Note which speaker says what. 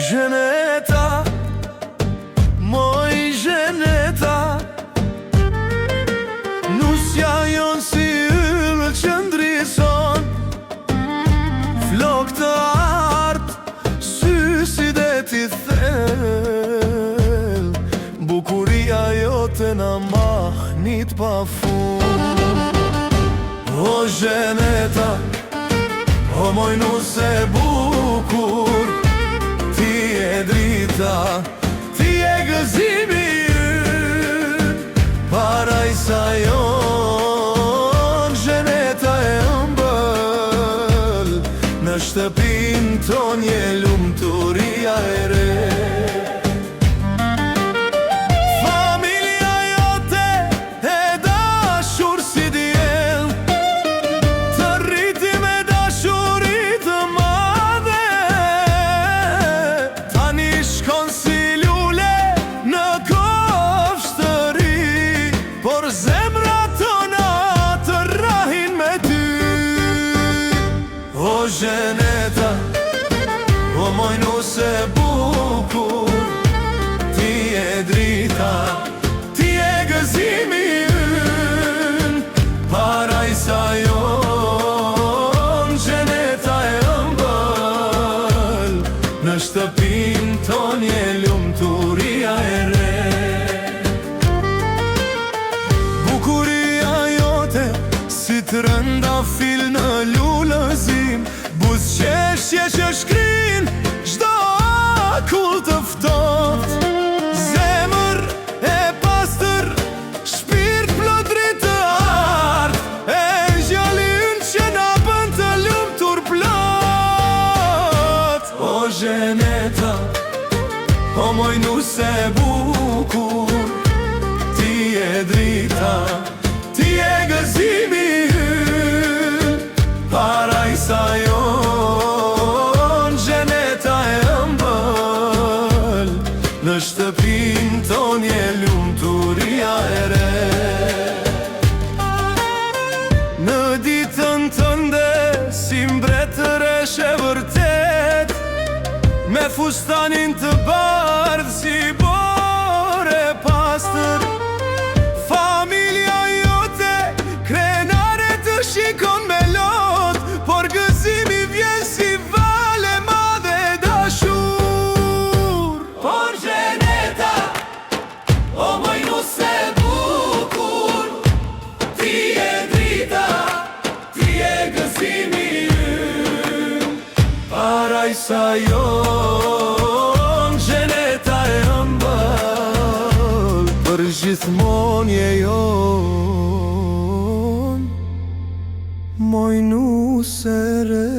Speaker 1: Zheneta, moj zheneta, nusja jon si yll që ndrison, flok të art, sysit e ti thell, bukuria jote na mahnit pa fund. O zheneta, o moj nuse bukur, ti e drita, ti e gëzimi ynë, parajsa jon, zheneta e ëmbël, në shtëpin ton je lumturia e re. Familia jote e dashur si diell, të rriti me dashuri të madhe, tani shkon si lule në kofsh të ri, por zemrat tona të rrahin me ty. O zheneta, o moj nuse bukur, ti e drita, ti e gëzimi ynë, parajsa jon, zheneta e ëmbël, në shtëpin ton je lumturia e re. Bukuria jote si të rëndafil në lulëzim, buzëqeshje që shkrin çdo akull të ftoft, zemër e pastër, shpirt plot dritë të art, e ngjali ynë që na bën të lumtur plot. O zheneta, o moj nuse bukur, ti e drita, ti e gëzimi ynë, parajsa jon, zheneta e ëmbël, në shtëpin ton je lumturia e re. Në ditën tënde si mbretëresh e vërtet, me fustanin të bardh si bore pastër, familia jote krenare të shikon me lot, por gëzimi vjen si vale madhe dashur. Por zheneta, o moj nuse bukur, ti e drita, ti e gëzimi ynë, parajsa jon, zheneta e ëmbël, për gjithmonë je jon, moj nuse re.